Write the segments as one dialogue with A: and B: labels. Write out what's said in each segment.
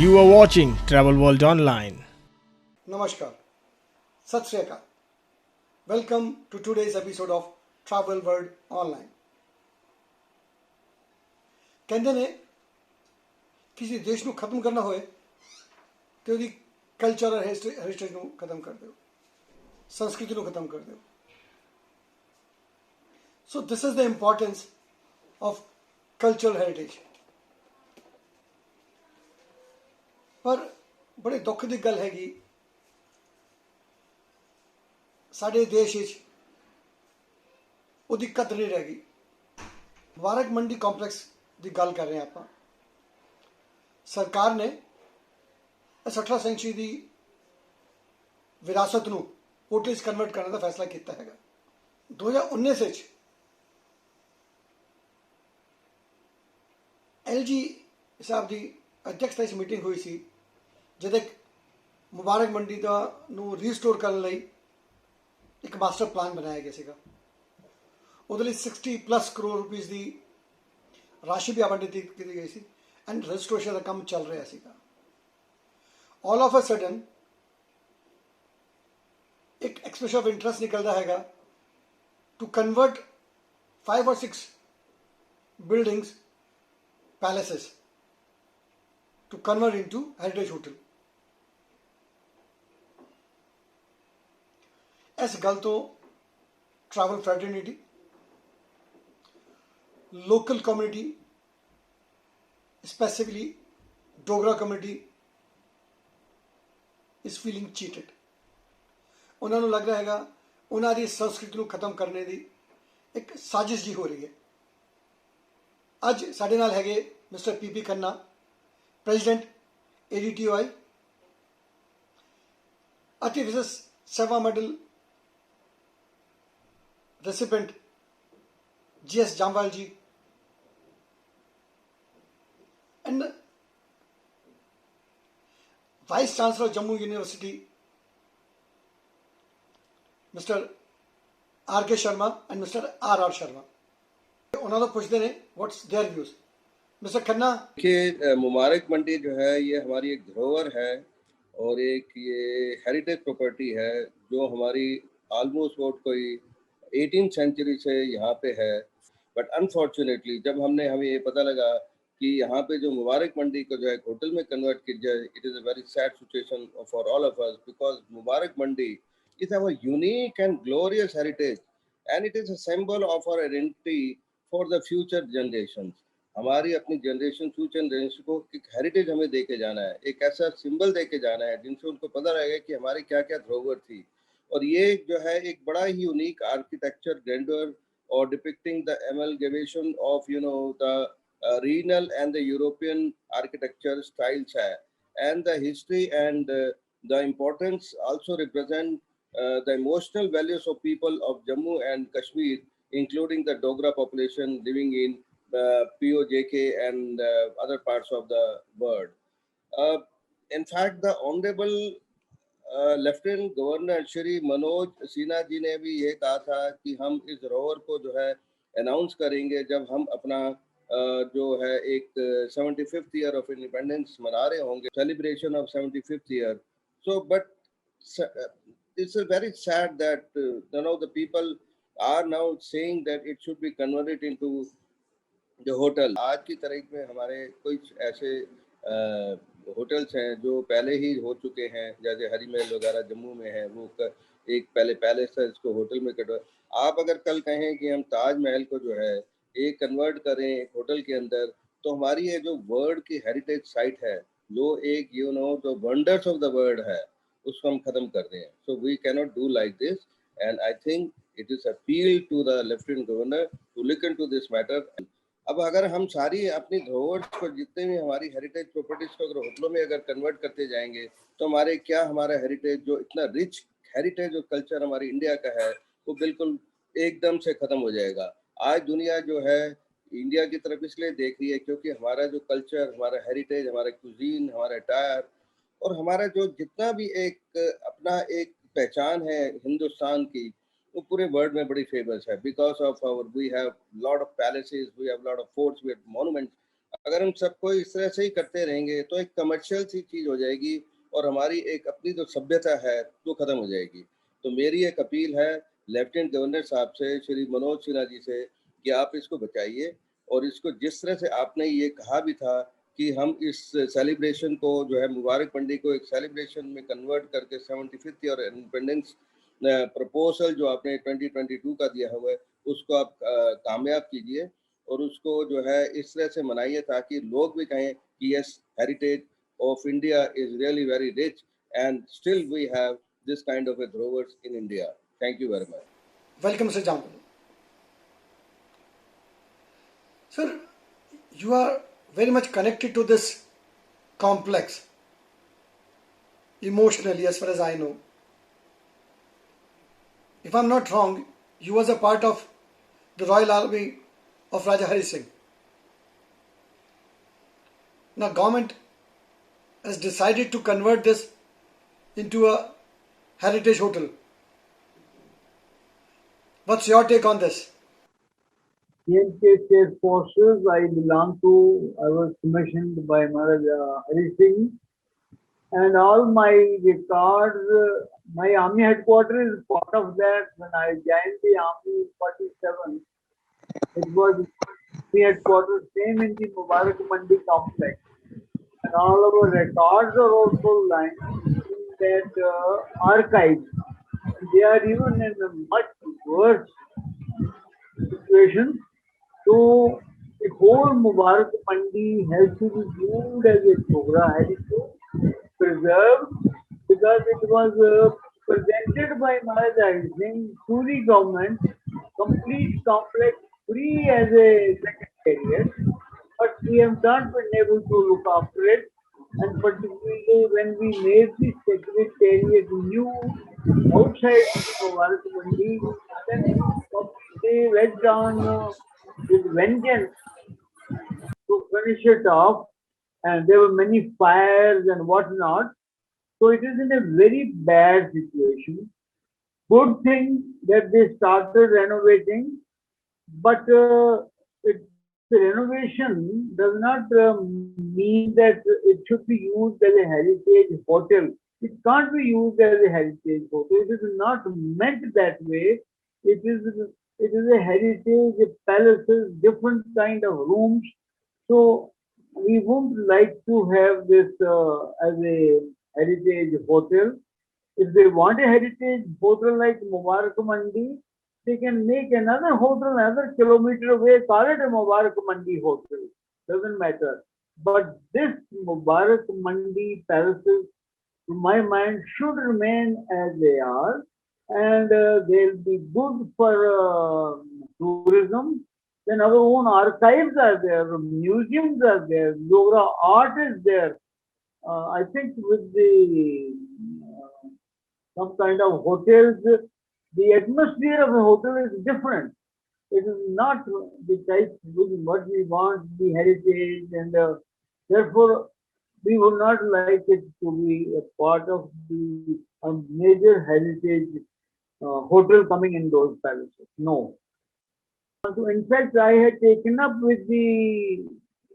A: You are watching Travel World Online.
B: Namaskar. Sat Sri Akal. Welcome to today's episode of Travel World Online. ਕਹਿੰਦੇ ਨੇ ਕਿਸੇ ਦੇਸ਼ ਨੂੰ ਖਤਮ ਕਰਨਾ ਹੋਏ ਤੇ ਉਹਦੀ ਕਲਚਰ ਔਰ ਹੈਰੀਟੇਜ ਨੂੰ ਖਤਮ ਕਰ ਦਿਓ, ਸੰਸਕ੍ਰਿਤੀ ਨੂੰ ਖਤਮ ਕਰ ਦਿਓ. So this is the importance of cultural heritage. ਪਰ ਬੜੇ ਦੁੱਖ ਦੀ ਗੱਲ ਹੈਗੀ, ਸਾਡੇ ਦੇਸ਼ ਵਿੱਚ ਉਹਦੀ ਕਦਰ ਨਹੀਂ ਰਹਿ ਗਈ. ਮੁਬਾਰਕ ਮੰਡੀ ਕੰਪਲੈਕਸ ਦੀ ਗੱਲ ਕਰ ਰਹੇ ਹਾਂ ਆਪਾਂ. ਸਰਕਾਰ ਨੇ 18ਵੀਂ ਸੈਂਚੁਰੀ ਦੀ ਵਿਰਾਸਤ ਨੂੰ ਹੋਟਲ 'ਚ ਕਨਵਰਟ ਕਰਨ ਦਾ ਫੈਸਲਾ ਕੀਤਾ ਹੈਗਾ. 2019 ਵਿੱਚ LG ਸਾਹਿਬ ਦੀ ਅਧਿਕਸ਼ਤਾ 'ਚ ਮੀਟਿੰਗ ਹੋਈ ਸੀ, ਜਿਹਦੇ ਮੁਬਾਰਕ ਮੰਡੀ ਦਾ ਨੂੰ ਰੀਸਟੋਰ ਕਰਨ ਲਈ ਇੱਕ ਮਾਸਟਰ ਪਲਾਨ ਬਣਾਇਆ ਗਿਆ ਸੀਗਾ. ਉਹਦੇ ਲਈ 60+ ਕਰੋੜ ਰੁਪਏ ਦੀ ਰਾਸ਼ੀ ਵੀ ਆਵੰਟਿਤ ਕੀਤੀ ਗਈ ਸੀ ਐਂਡ ਰਜਿਸਟ੍ਰੇਸ਼ਨ ਦਾ ਕੰਮ ਚੱਲ ਰਿਹਾ ਸੀਗਾ. ਆਲ ਆਫ ਅ ਸਡਨ ਇੱਕ ਐਕਸਪ੍ਰੈਸ਼ਨ ਆਫ ਇੰਟਰਸਟ ਨਿਕਲਦਾ ਹੈਗਾ to convert 5 or 6 buildings, palaces, to convert into heritage hotel. ਇਸ ਗੱਲ ਤੋਂ travel fraternity, local community, specifically Dogra community ਇਸ ਫੀਲਿੰਗ ਚੀਟਡ. ਉਹਨਾਂ ਨੂੰ ਲੱਗਦਾ ਹੈਗਾ ਉਹਨਾਂ ਦੀ ਸੰਸਕ੍ਰਿਤੀ ਨੂੰ ਖਤਮ ਕਰਨੇ ਦੀ ਇੱਕ ਸਾਜ਼ਿਸ਼ ਜੀ ਹੋ ਰਹੀ ਹੈ. ਅੱਜ ਸਾਡੇ ਨਾਲ ਹੈਗੇ mister PP Khanna, president ADTOI, ਅਤੇ ਵਿਸ਼ੇਸ਼ ਸੇਵਾ medal recipient GS Jamwal ji, and Vice Chancellor of Jammu University Mr. RK Sharma and Mr. RR Sharma. ਉਹਨਾਂ ਤੋਂ ਪੁੱਛਦੇ ਨੇ what's their views. Mr. Khanna,
C: कि मुबारक मंडी जो है ये हमारी एक धरोहर है और एक ये हेरिटेज प्रॉपर्टी है जो हमारी ऑलमोस्ट वोट कोई 18th सेंचुरी से यहाँ पे है. बट अनफॉर्चुनेटली जब हमें ये पता लगा कि यहाँ पे जो मुबारक मंडी को जो है होटल में कन्वर्ट किया जाए, it is a very sad situation for all of us because Mubarak Mandi is our unique and glorious heritage and it is a symbol of our identity for the future generation. हमारी अपनी generation future generation को एक heritage हमें दे के जाना है, एक ऐसा सिंबल दे के जाना है जिनसे उनको पता रहेगा कि हमारी क्या क्या धरोहर थी. और ये जो है एक बड़ा ही यूनिक आर्किटेक्चर ग्रैंडर और depicting the amalgamation of the regional and the European architecture styles है. And the history and the importance also represent the emotional values of people of Jammu and Kashmir including the Dogra population living in POJK and other parts of the world. In fact, the Honorable lieutenant governor Shri Manoj Sinha ji ने भी ये कहा था कि हम इस धरोहर को जो है अनाउंस करेंगे जब हम अपना जो है एक 75th ईयर ऑफ इंडिपेंडेंस मना रहे होंगे, celebration of 75th year. So but it's very sad that the people are now saying that it should be converted into the hotel. आज की तारीख में हमारे कुछ ऐसे होटल्स हैं जो पहले ही हो चुके हैं, जैसे हरी महल वगैरह जम्मू में है, वो एक पहले पैलेस था इसको होटल में कन्वर्ट. आप अगर कल कहें कि हम ताजमहल को जो है एक कन्वर्ट करें एक होटल के अंदर, तो हमारी ये जो वर्ल्ड की हेरिटेज साइट है, जो एक जो वंडर्स ऑफ द वर्ल्ड है, उसको हम खत्म कर दें. So we cannot do like this and I think it is appeal to the lieutenant governor to look into this matter. अब अगर हम सारी अपनी धरोहर को, जितने भी हमारी हेरिटेज प्रॉपर्टीज को अगर होटलों में अगर कन्वर्ट करते जाएंगे, तो हमारा हेरिटेज जो इतना रिच हेरिटेज और कल्चर हमारी इंडिया का है, वो बिल्कुल एकदम से खत्म हो जाएगा. आज दुनिया जो है इंडिया की तरफ इसलिए देख रही है क्योंकि हमारा जो कल्चर, हमारा हेरिटेज, हमारा कुजीन, हमारा अटायर और हमारा जो जितना भी एक अपना एक पहचान है हिंदुस्तान की, वो पूरे वर्ल्ड में बड़ी फेमस है. Because of our we have lot of palaces, we have lot of forts, we have monuments. अगर अगर हम सबको इस तरह से ही करते रहेंगे तो एक कमर्शियल सी चीज़ हो जाएगी और हमारी एक अपनी जो सभ्यता है वो ख़त्म हो जाएगी। तो मेरी एक अपील है लेफ्टिनेंट गवर्नर साहब से, श्री मनोज सिन्हा जी से, कि आप इसको बचाइए और इसको जिस तरह से आपने ये कहा भी था कि हम इस सेलिब्रेशन को जो है मुबारक मंडी को एक सेलिब्रेशन में कन्वर्ट करके 75th ईयर इंडिपेंडेंस प्रपोजल जो आपने 2022 का दिया हुआ है उसको आप कामयाब कीजिए और उसको जो है इस तरह से मनाइए ताकि लोग भी कहें कि yes, heritage of India is really very rich and still we have this kind of a drovers in India. Thank you very much.
B: Welcome, Mr. Jampal. Sir, you are very much connected to this complex emotionally, as far as I know. If I'm not wrong, you was a part of the Royal Army of Raja Hari Singh. Now, government has decided to convert this into a heritage hotel. What's your take on this?
D: CNK State Forces, I was commissioned by Maharaja Hari Singh, and all my records, my army headquarters is part of that. When I joined the army in 47, it was the headquarters same in the Mubarak Mandi complex. And all our records are also lying in that archive. They are even in a much worse situation. So the whole Mubarak Mandi has to be viewed as a Dogra heritage, preserved, because it was presented by Maharaja Hari Singh to the government, complete complex, free as a secretariat. But we have not been able to look after it, and particularly when we made the secretariat new outside the Mubarak Mandi, then they went on with vengeance to finish it off, and there were many fires and whatnot. So it is in a very bad situation. Good thing that they started renovating, but the renovation does not mean that it should be used as a heritage hotel. It can't be used as a heritage hotel. It is not meant that way. It is a heritage palaces, different kind of rooms. So we won't like to have this as a heritage hotel. If they want a heritage hotel like Mubarak Mandi, they can make another hotel another kilometer away, call it a Mubarak Mandi hotel. Doesn't matter. But this Mubarak Mandi palaces, to my mind, should remain as they are, and they'll be good for tourism. Then our own archives are there, museums are there, Dogra art is there. I think with the some kind of hotels, the atmosphere of a hotel is different. It is not the type what we want, the heritage, and therefore we would not like it to be a part of the major heritage hotel coming in those palaces. No. So in fact, I had taken up with the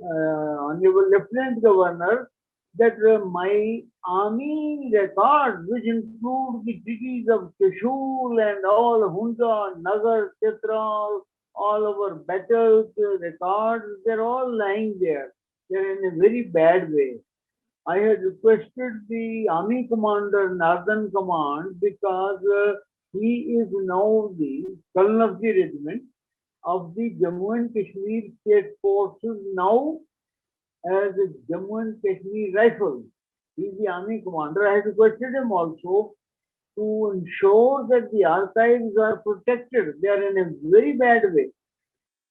D: Honorable Lieutenant Governor that my army records, which include the treaties of Trishul and all Hunza, Nagar, Chitra, all our battles records, they're all lying there. They're in a very bad way. I had requested the army commander, Northern Command, because he is now the colonel of the regiment of the Jammu and Kashmir State Forces, now as a Jammu and Kashmir Rifles. He is the army commander. I had requested him also to ensure that the archives are protected. They are in a very bad way.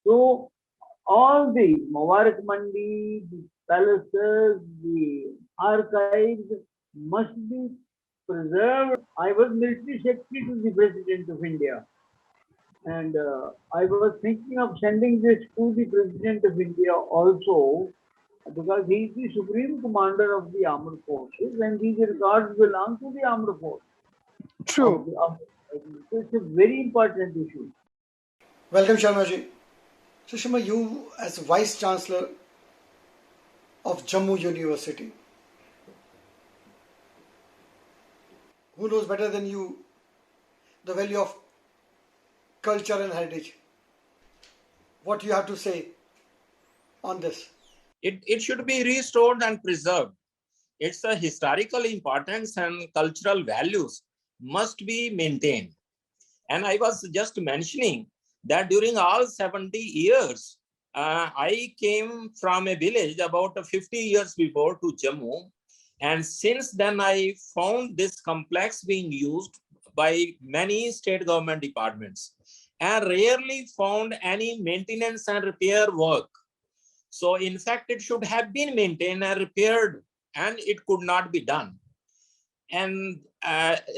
D: So all the Mubarak Mandi, the palaces, the archives must be preserved. I was military secretary to the President of India, and I was thinking of sending this to the President of India also, because he is the Supreme Commander of the Armed Forces, and these records belong to the Armed Forces.
B: True.
D: It's a very important issue.
B: Welcome, Sharma ji. So, Sharma, you as Vice Chancellor, of Jammu University. Who knows better than you the value of culture and heritage? What you have to say on this?
E: It should be restored and preserved. Its historical importance and cultural values must be maintained. And I was just mentioning that during all 70 years, I came from a village about 50 years before to Jammu. And since then, I found this complex being used by many state government departments and rarely found any maintenance and repair work. So in fact, it should have been maintained and repaired, and it could not be done. And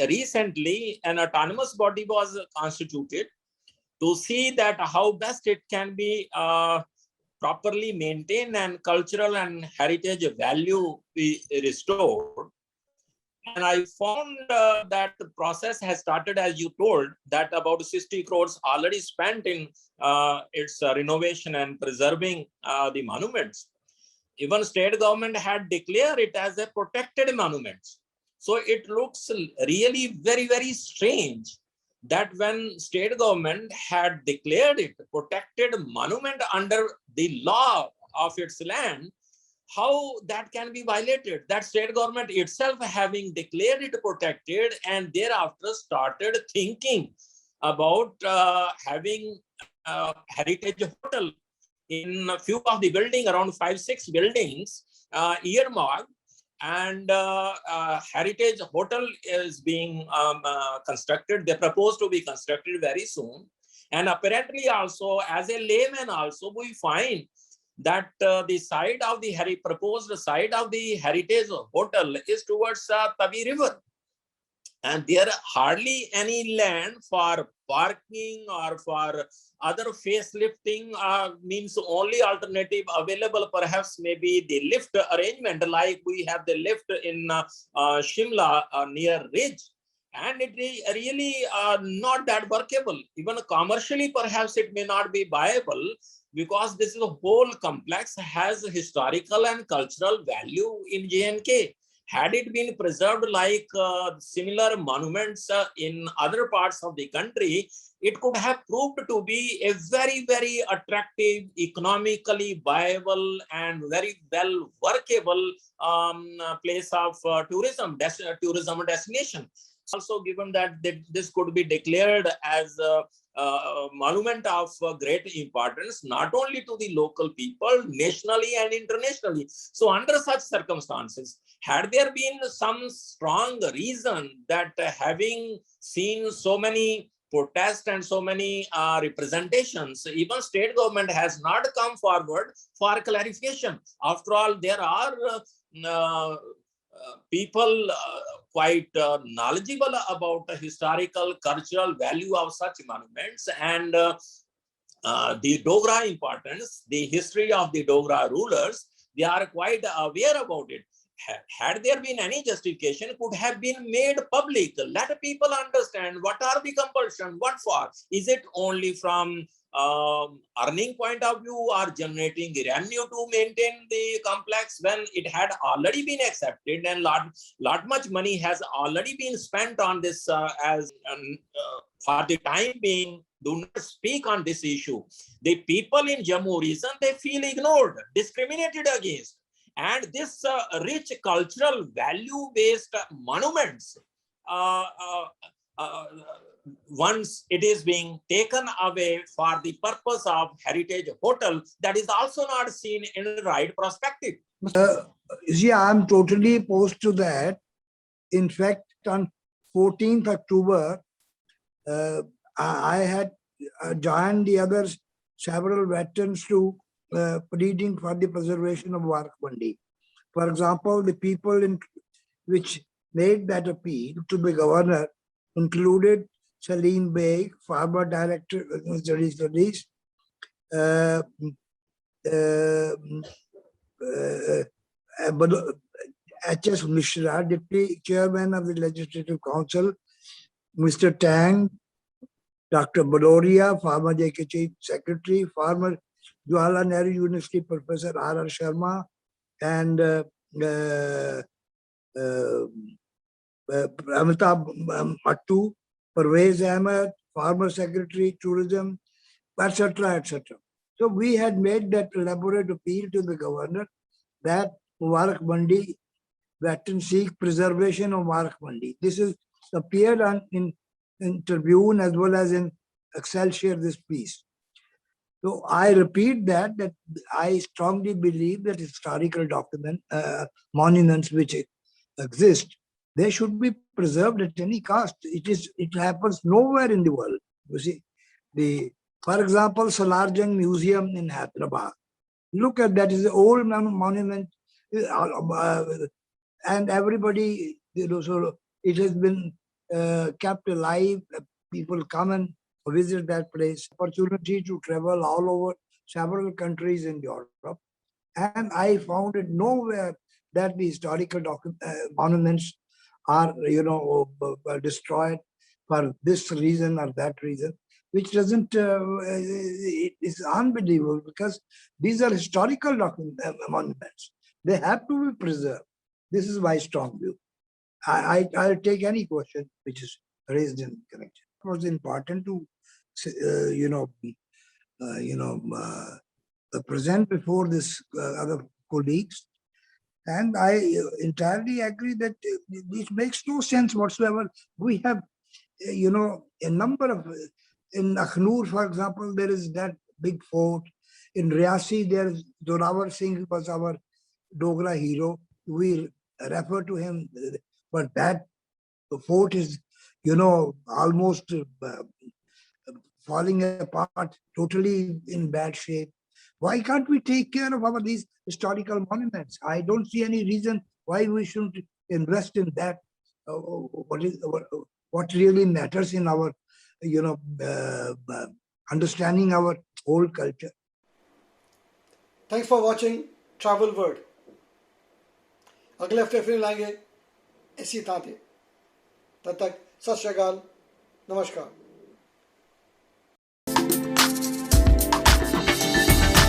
E: recently, an autonomous body was constituted to see that how best it can be properly maintained and cultural and heritage value be restored. And I found that the process has started, as you told, that about 60 crores already spent in its renovation and preserving the monuments. Even state government had declared it as a protected monument. So it looks really very, very strange that when state government had declared it protected monument under the law of its land, how that can be violated? That state government itself having declared it protected and thereafter started thinking about having heritage hotel in a few of the building, around 5-6 buildings earmarked, and heritage hotel is being constructed. They propose to be constructed very soon. And apparently also, as a layman also, we find that the side of the proposed side of the heritage hotel is towards Tavi River. And there are hardly any land for parking or for other facelifting. Means only alternative available perhaps maybe the lift arrangement, like we have the lift in Shimla near Ridge. And it is really not that workable. Even commercially, perhaps it may not be viable, because this is a whole complex has historical and cultural value in J&K. Had it been preserved like similar monuments in other parts of the country, it could have proved to be a very, very attractive, economically viable, and very well workable place of tourism destination. Also, given that this could be declared as a monument of great importance, not only to the local people, nationally and internationally. So under such circumstances, had there been some strong reason that having seen so many protests and so many representations, even state government has not come forward for clarification. After all, there are people quite knowledgeable about the historical, cultural value of such monuments, and the Dogra importance, the history of the Dogra rulers, they are quite aware about it. Had there been any justification, it could have been made public. Let people understand what are the compulsion, what for. Is it only from earning point of view or generating revenue to maintain the complex when it had already been accepted and lot much money has already been spent on this for the time being? Do not speak on this issue. The people in Jammu region, they feel ignored, discriminated against. And this rich cultural value-based monuments, once it is being taken away for the purpose of heritage hotel, that is also not seen in the right perspective.
F: See, I'm totally opposed to that. In fact, on 14th October, I had joined the others, several veterans, to pleading for the preservation of Mubarak Mandi. For example, the people which made that appeal to the governor included Salim Beg, former director of Military Studies, H.S. Mishra, Deputy Chairman of the Legislative Council, Mr. Tang, Dr. Baloria, former JK Chief Secretary, former Jawaharlal Nehru University Professor R.R. Sharma, and Amitabh Mattu, Parvez Ahmed, former secretary, tourism, etc., etc. So we had made that elaborate appeal to the governor that Mubarak Mandi, veteran seek preservation of Mubarak Mandi. This is appeared in Tribune as well as in Excelsior, this piece. So I repeat that I strongly believe that historical monuments which exist, they should be preserved at any cost. It happens nowhere in the world. You see, for example, Salarjung Museum in Hyderabad. Look at that; is an old monument, and everybody, so it has been kept alive. People come and visit that place. Opportunity to travel all over several countries in Europe, and I found it nowhere that the historical monuments are, destroyed for this reason or that reason, which doesn't. It is unbelievable because these are historical monuments. They have to be preserved. This is my strong view. I'll take any question which is raised in connection. It was important to, present before this other colleagues, and I entirely agree that it makes no sense whatsoever. We have, a number of, in Akhnur, for example, there is that big fort. In Riyasi, there is Zorawar Singh was our Dogra hero. We refer to him, but that fort is, almost falling apart, totally in bad shape. Why can't we take care of these historical monuments? I don't see any reason why we shouldn't invest in that. What really matters in our, understanding our whole culture.
B: Thanks for watching Travel World. अगले हफ्ते फिर लाएंगे इसी तरह तब तक सत श्री अकाल, नमस्कार.